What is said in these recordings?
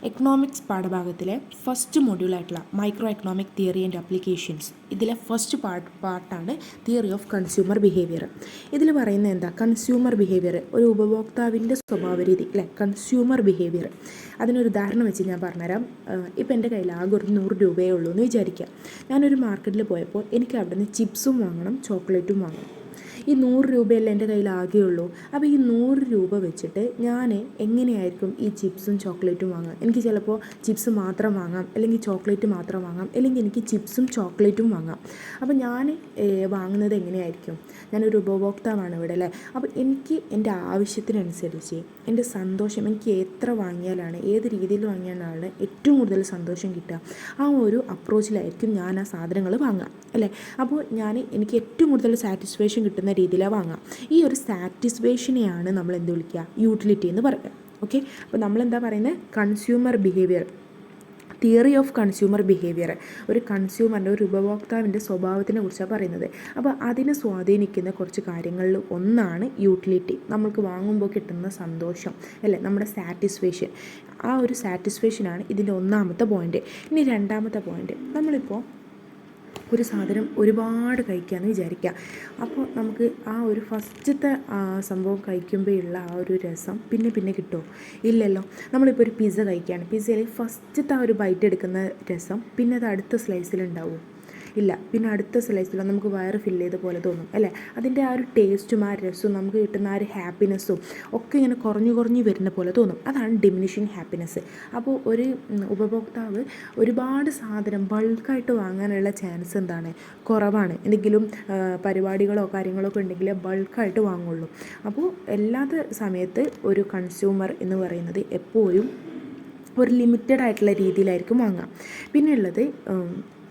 Economics പാഠഭാഗത്തിലെ first മൊഡ്യൂളായിട്ടുള്ള micro economic theory and applications ഇതിലെ ഫസ്റ്റ് പാർട്ടാണ് തിയറി ഓഫ് കൺസ്യൂമർ ബിഹേവിയർ. ഇതിൽ പറയുന്നത് എന്താ? കൺസ്യൂമർ ബിഹേവിയർ ഒരു ഉപഭോക്താവിൻ്റെ സ്വഭാവരീതി അല്ലേ, കൺസ്യൂമർ ബിഹേവിയർ. അതിനൊരു ഉദാഹരണം വെച്ച് ഞാൻ പറഞ്ഞുതരാം. ഇപ്പം എൻ്റെ കയ്യിൽ ആകെ ഒരു 100 രൂപയേ ഉള്ളൂ എന്ന് വിചാരിക്കാം. ഞാനൊരു മാർക്കറ്റിൽ പോയപ്പോൾ എനിക്ക് അവിടെ നിന്ന് ചിപ്സും വാങ്ങണം, ചോക്ലേറ്റും വാങ്ങണം. ഈ 100 രൂപയല്ലേ എൻ്റെ കയ്യിൽ ആകെയുള്ളൂ. അപ്പോൾ ഈ 100 രൂപ വെച്ചിട്ട് ഞാൻ എങ്ങനെയായിരിക്കും ഈ ചിപ്സും ചോക്ലേറ്റും വാങ്ങുക? എനിക്ക് ചിലപ്പോൾ ചിപ്സ് മാത്രം വാങ്ങാം, അല്ലെങ്കിൽ ചോക്ലേറ്റ് മാത്രം വാങ്ങാം, അല്ലെങ്കിൽ എനിക്ക് ചിപ്സും ചോക്ലേറ്റും വാങ്ങാം. അപ്പോൾ ഞാൻ വാങ്ങുന്നത് എങ്ങനെയായിരിക്കും? ഞാനൊരു ഉപഭോക്താവാണ് ഇവിടെ അല്ലേ. അപ്പോൾ എനിക്ക് എൻ്റെ ആവശ്യത്തിനനുസരിച്ച് എൻ്റെ സന്തോഷം, എനിക്ക് എത്ര വാങ്ങിയാലാണ്, ഏത് രീതിയിൽ വാങ്ങിയാലാണ് ഏറ്റവും കൂടുതൽ സന്തോഷം കിട്ടുക, ആ ഒരു അപ്രോച്ചിലായിരിക്കും ഞാൻ ആ സാധനങ്ങൾ വാങ്ങുക അല്ലേ. അപ്പോൾ എനിക്ക് ഏറ്റവും കൂടുതൽ സാറ്റിസ്ഫാക്ഷൻ കിട്ടുന്ന രീതിയിലാണ് വാങ്ങാം. ഈ ഒരു സാറ്റിസ്ഫാക്ഷനെയാണ് നമ്മൾ എന്ത് വിളിക്കുക? യൂട്ടിലിറ്റി എന്ന് പറയുക. ഓക്കെ, അപ്പോൾ നമ്മളെന്താ പറയുന്നത്? Consumer behaviour, theory of consumer behaviour, ഒരു കൺസ്യൂമറിൻ്റെ, ഒരു ഉപഭോക്താവിൻ്റെ സ്വഭാവത്തിനെ കുറിച്ചാണ് പറയുന്നത്. അപ്പോൾ അതിനെ സ്വാധീനിക്കുന്ന കുറച്ച് കാര്യങ്ങളിൽ ഒന്നാണ് യൂട്ടിലിറ്റി, നമ്മൾക്ക് വാങ്ങുമ്പോൾ കിട്ടുന്ന സന്തോഷം അല്ലേ, നമ്മുടെ സാറ്റിസ്ഫാക്ഷൻ. ആ ഒരു സാറ്റിസ്ഫാക്ഷനാണ് ഇതിൻ്റെ ഒന്നാമത്തെ പോയിൻ്റ്. ഇനി രണ്ടാമത്തെ പോയിൻ്റ്, നമ്മളിപ്പോൾ ഒരു സാധനം ഒരുപാട് കഴിക്കാമെന്ന് വിചാരിക്കുക. അപ്പോൾ നമുക്ക് ആ ഒരു ഫസ്റ്റത്തെ സംഭവം കഴിക്കുമ്പോഴുള്ള ആ ഒരു രസം പിന്നെ പിന്നെ കിട്ടുമോ? ഇല്ലല്ലോ. നമ്മളിപ്പോൾ ഒരു പിസ്സ കഴിക്കുകയാണ്, പിസ്സയിൽ ഫസ്റ്റത്തെ ആ ഒരു ബൈറ്റ് എടുക്കുന്ന രസം പിന്നെ അത് അടുത്ത സ്ലൈസിലുണ്ടാവും? ഇല്ല. പിന്നെ അടുത്ത സ്ലൈസിൽ നമുക്ക് വയറ് ഫില്ല് ചെയ്ത പോലെ തോന്നും അല്ലേ. അതിൻ്റെ ആ ഒരു ടേസ്റ്റും ആ രസവും നമുക്ക് കിട്ടുന്ന ആ ഒരു ഹാപ്പിനെസ്സും ഒക്കെ ഇങ്ങനെ കുറഞ്ഞു വരുന്ന പോലെ തോന്നും. അതാണ് ഡിമിനിഷിങ് ഹാപ്പിനെസ്. അപ്പോൾ ഒരു ഉപഭോക്താവ് ഒരുപാട് സാധനം ബൾക്കായിട്ട് വാങ്ങാനുള്ള ചാൻസ് എന്താണ്? കുറവാണ്. എന്തെങ്കിലും പരിപാടികളോ കാര്യങ്ങളോ ഒക്കെ ഉണ്ടെങ്കിൽ ബൾക്കായിട്ട് വാങ്ങുള്ളൂ. അപ്പോൾ എല്ലാത്ത സമയത്ത് ഒരു കൺസ്യൂമർ എന്ന് പറയുന്നത് എപ്പോഴും ഒരു ലിമിറ്റഡ് ആയിട്ടുള്ള രീതിയിലായിരിക്കും വാങ്ങാം. പിന്നെ ഉള്ളത്,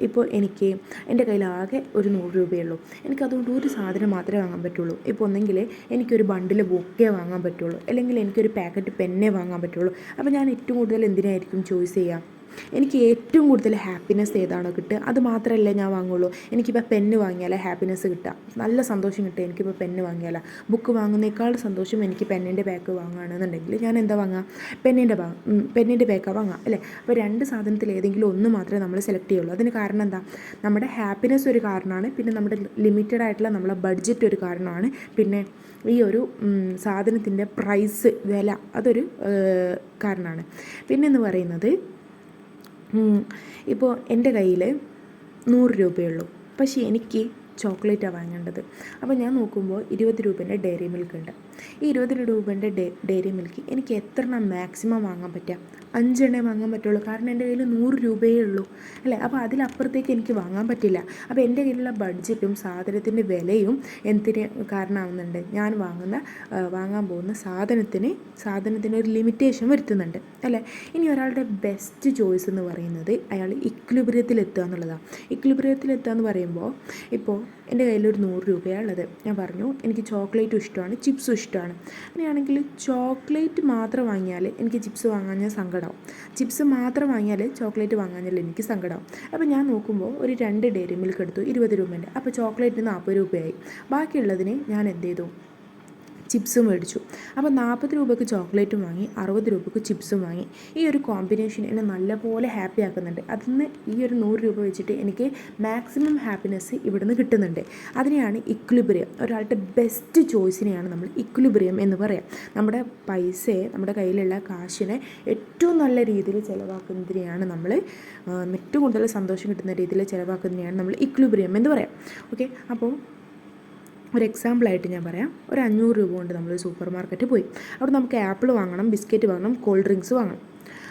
ഇപ്പോൾ എനിക്ക് എൻ്റെ കയ്യിൽ ആകെ ഒരു 100 രൂപയുള്ളൂ, എനിക്കതുകൊണ്ട് ഒരു സാധനം മാത്രമേ വാങ്ങാൻ പറ്റുള്ളൂ. ഇപ്പോൾ ഒന്നെങ്കിൽ എനിക്കൊരു ബണ്ടിൽ ബുക്കേ വാങ്ങാൻ പറ്റുള്ളൂ, അല്ലെങ്കിൽ എനിക്കൊരു പാക്കറ്റ് പെന്നേ വാങ്ങാൻ പറ്റുള്ളൂ. അപ്പോൾ ഞാൻ ഏറ്റവും കൂടുതൽ എന്തിനായിരിക്കും ചോയ്സ് ചെയ്യുക? എനിക്ക് ഏറ്റവും കൂടുതൽ ഹാപ്പിനെസ് ഏതാണോ കിട്ടുക അത് മാത്രമല്ലേ ഞാൻ വാങ്ങുള്ളൂ. എനിക്കിപ്പോൾ പെന്ന് വാങ്ങിയാലേ ഹാപ്പിനെസ് കിട്ടുക, നല്ല സന്തോഷം കിട്ടുക. എനിക്കിപ്പോൾ പെന്ന് വാങ്ങിയാലോ, ബുക്ക് വാങ്ങുന്നേക്കാൾ സന്തോഷം എനിക്ക് പെന്നിൻ്റെ ബാക്ക് വാങ്ങുകയാണെന്നുണ്ടെങ്കിൽ ഞാൻ എന്താ വാങ്ങുക? പെന്നിൻ്റെ ബാക്കാണ് വാങ്ങുക അല്ലേ. അപ്പോൾ രണ്ട് സാധനത്തിൽ ഏതെങ്കിലും ഒന്ന് മാത്രമേ നമ്മൾ സെലക്ട് ചെയ്യുള്ളൂ. അതിന് കാരണം എന്താ? നമ്മുടെ ഹാപ്പിനെസ് ഒരു കാരണമാണ്, പിന്നെ നമ്മുടെ ലിമിറ്റഡ് ആയിട്ടുള്ള നമ്മളെ ബഡ്ജറ്റ് ഒരു കാരണമാണ്, പിന്നെ ഈ ഒരു സാധനത്തിൻ്റെ പ്രൈസ്, വില, അതൊരു കാരണമാണ്. പിന്നെന്ന് പറയുന്നത്, ഇപ്പോൾ എൻ്റെ കയ്യിൽ 100 രൂപയുള്ളൂ, പക്ഷേ എനിക്ക് ചോക്ലേറ്റാണ് വാങ്ങേണ്ടത്. അപ്പോൾ ഞാൻ നോക്കുമ്പോൾ 20 രൂപേൻ്റെ ഡയറി മിൽക്ക് ഉണ്ട്. ഈ 20 രൂപേൻ്റെ ഡയറി മിൽക്ക് എനിക്ക് എത്ര മാക്സിമം വാങ്ങാൻ പറ്റുക? 5 എണ്ണേ വാങ്ങാൻ പറ്റുള്ളൂ, കാരണം എൻ്റെ കയ്യിൽ 100 രൂപയേ ഉള്ളൂ അല്ലേ. അപ്പോൾ അതിലപ്പുറത്തേക്ക് എനിക്ക് വാങ്ങാൻ പറ്റില്ല. അപ്പോൾ എൻ്റെ കയ്യിലുള്ള ബഡ്ജറ്റും സാധനത്തിൻ്റെ വിലയും എന്തിന് കാരണമാകുന്നുണ്ട്? ഞാൻ വാങ്ങാൻ പോകുന്ന സാധനത്തിന് ഒരു ലിമിറ്റേഷൻ വരുത്തുന്നുണ്ട് അല്ലേ. ഇനി ഒരാളുടെ ബെസ്റ്റ് ചോയ്സ് എന്ന് പറയുന്നത് അയാൾ ഇക്വിലിബ്രിയത്തിലെത്തുക എന്നുള്ളതാണ്. ഇക്വിലിബ്രിയത്തിലെത്തുക എന്ന് പറയുമ്പോൾ, ഇപ്പോൾ എൻ്റെ കയ്യിലൊരു 100 രൂപയാണ് ഉള്ളത്. ഞാൻ പറഞ്ഞു എനിക്ക് ചോക്ലേറ്റും ഇഷ്ടമാണ്, ചിപ്സും ഇഷ്ടമാണ്. അങ്ങനെയാണെങ്കിൽ ചോക്ലേറ്റ് മാത്രം വാങ്ങിയാൽ എനിക്ക് ചിപ്സ് വാങ്ങാൻ ഞാൻ സങ്കടമാവും, ചിപ്സ് മാത്രം വാങ്ങിയാൽ ചോക്ലേറ്റ് വാങ്ങാഞ്ഞാൽ എനിക്ക് സങ്കടമാവും. അപ്പോൾ ഞാൻ നോക്കുമ്പോൾ ഒരു 2 ഡയറി മിൽക്ക് എടുത്തു 20 രൂപേൻ്റെ. അപ്പോൾ ചോക്ലേറ്റിന് 40 രൂപയായി. ബാക്കിയുള്ളതിന് ഞാൻ എന്ത് ചെയ്തു? ചിപ്സും മേടിച്ചു. അപ്പോൾ 40 രൂപയ്ക്ക് ചോക്ലേറ്റും വാങ്ങി, 60 രൂപയ്ക്ക് ചിപ്സും വാങ്ങി. ഈ ഒരു കോമ്പിനേഷൻ എന്നെ നല്ലപോലെ ഹാപ്പി ആക്കുന്നുണ്ട്. അതിന് ഈ ഒരു 100 രൂപ വെച്ചിട്ട് എനിക്ക് മാക്സിമം ഹാപ്പിനെസ് ഇവിടുന്ന് കിട്ടുന്നുണ്ട്. അതിനെയാണ് ഇക്വിലിബ്രിയം. ഒരാളുടെ ബെസ്റ്റ് ചോയ്സിനെയാണ് നമ്മൾ ഇക്വിലിബ്രിയം എന്ന് പറയാം. നമ്മുടെ പൈസയെ, നമ്മുടെ കയ്യിലുള്ള കാശിനെ ഏറ്റവും നല്ല രീതിയിൽ ചിലവാക്കുന്നതിനെയാണ് നമ്മൾ, ഏറ്റവും കൂടുതൽ സന്തോഷം കിട്ടുന്ന രീതിയിൽ ചിലവാക്കുന്നതിനെയാണ് നമ്മൾ ഇക്വിലിബ്രിയം എന്ന് പറയാം. ഓക്കെ, അപ്പോൾ ഒരു എക്സാമ്പിളായിട്ട് ഞാൻ പറയാം. ഒരു 500 രൂപ കൊണ്ട് നമ്മൾ സൂപ്പർ മാർക്കറ്റിൽ പോയി. അവിടെ നമുക്ക് ആപ്പിൾ വാങ്ങണം, ബിസ്ക്കറ്റ് വാങ്ങണം, കോൾഡ് ഡ്രിങ്ക്സ് വാങ്ങണം.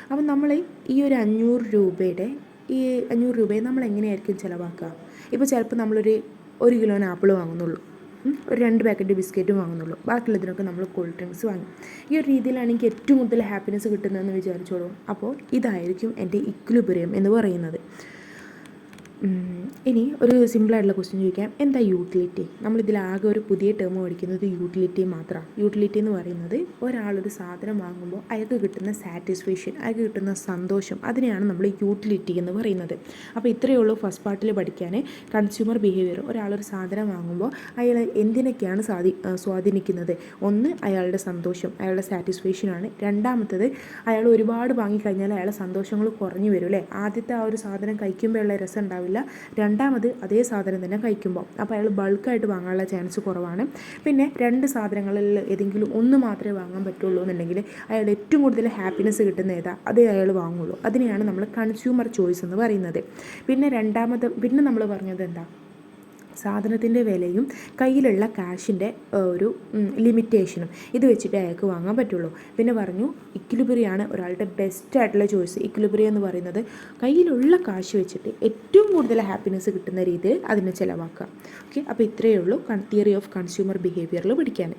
അപ്പം നമ്മൾ ഈ ഒരു 500 രൂപയെ നമ്മൾ എങ്ങനെയായിരിക്കും ചിലവാക്കുക? ഇപ്പോൾ ചിലപ്പോൾ നമ്മളൊരു 1 കിലോന് ആപ്പിൾ വാങ്ങുന്നുള്ളൂ, ഒരു 2 പാക്കറ്റ് ബിസ്ക്കറ്റും വാങ്ങുന്നുള്ളൂ, ബാക്കിയുള്ളതിനൊക്കെ നമ്മൾ കോൾഡ് ഡ്രിങ്ക്സ് വാങ്ങി. ഈ ഒരു രീതിയിലാണ് എനിക്ക് ഏറ്റവും കൂടുതൽ ഹാപ്പിനെസ് കിട്ടുന്നതെന്ന് വിചാരിച്ചോളൂ. അപ്പോൾ ഇതായിരിക്കും എൻ്റെ ഇക്വിലിബ്രിയം എന്ന് പറയുന്നത്. ഇനി ഒരു സിമ്പിളായിട്ടുള്ള ക്വസ്റ്റ്യൻ ചോദിക്കാം, എന്താ യൂട്ടിലിറ്റി? നമ്മളിതിലാകെ ഒരു പുതിയ ടേം പഠിക്കുന്നത് യൂട്ടിലിറ്റി മാത്രമാണ്. യൂട്ടിലിറ്റി എന്ന് പറയുന്നത് ഒരാളൊരു സാധനം വാങ്ങുമ്പോൾ അയാൾക്ക് കിട്ടുന്ന സാറ്റിസ്ഫാക്ഷൻ, അയാൾക്ക് കിട്ടുന്ന സന്തോഷം, അതിനെയാണ് നമ്മൾ യൂട്ടിലിറ്റി എന്ന് പറയുന്നത്. അപ്പോൾ ഇത്രയേ ഉള്ളൂ ഫസ്റ്റ് പാർട്ടിൽ പഠിക്കാൻ. കൺസ്യൂമർ ബിഹേവിയർ, ഒരാളൊരു സാധനം വാങ്ങുമ്പോൾ അയാൾ എന്തിനൊക്കെയാണ് സ്വാധീനിക്കുന്നത്? ഒന്ന്, അയാളുടെ സന്തോഷം, അയാളുടെ സാറ്റിസ്ഫാക്ഷനാണ്. രണ്ടാമത്തത്, അയാൾ ഒരുപാട് വാങ്ങിക്കഴിഞ്ഞാൽ അയാളുടെ സന്തോഷങ്ങൾ കുറഞ്ഞു വരും അല്ലേ? ആദ്യത്തെ ആ ഒരു സാധനം കഴിക്കുമ്പോൾ ഉള്ള രസം ഉണ്ടാവില്ല. രണ്ടാമത് അതേ സാധനം തന്നെ കഴിക്കുമ്പോൾ അപ്പോൾ അയാൾ ബൾക്കായിട്ട് വാങ്ങാനുള്ള ചാൻസ് കുറവാണ്. പിന്നെ രണ്ട് സാധനങ്ങളിൽ ഏതെങ്കിലും ഒന്ന് മാത്രമേ വാങ്ങാൻ പറ്റുള്ളൂ എന്നുണ്ടെങ്കിൽ അയാളുടെ ഏറ്റവും കൂടുതൽ ഹാപ്പിനെസ് കിട്ടുന്ന ഏതാ അതേ അയാൾ വാങ്ങുള്ളൂ. അതിനെയാണ് നമ്മൾ കൺസ്യൂമർ ചോയ്സ് എന്ന് പറയുന്നത്. പിന്നെ നമ്മൾ പറഞ്ഞത് എന്താ? സാധനത്തിൻ്റെ വിലയും കയ്യിലുള്ള കാശിൻ്റെ ഒരു ലിമിറ്റേഷനും ഇത് വെച്ചിട്ട് അയാൾക്ക് വാങ്ങാൻ പറ്റുള്ളൂ. പിന്നെ പറഞ്ഞു ഇക്വിലിബ്രിയമാണ് ഒരാളുടെ ബെസ്റ്റ് ആയിട്ടുള്ള ചോയ്സ്. ഇക്വിലിബ്രിയം എന്ന് പറയുന്നത് കയ്യിലുള്ള കാശ് വെച്ചിട്ട് ഏറ്റവും കൂടുതൽ ഹാപ്പിനെസ് കിട്ടുന്ന രീതിയിൽ അതിനെ ചിലവാക്കുക. ഓക്കെ, അപ്പോൾ ഇത്രയേ ഉള്ളൂ തിയറി ഓഫ് കൺസ്യൂമർ ബിഹേവിയറിൽ പഠിക്കാൻ.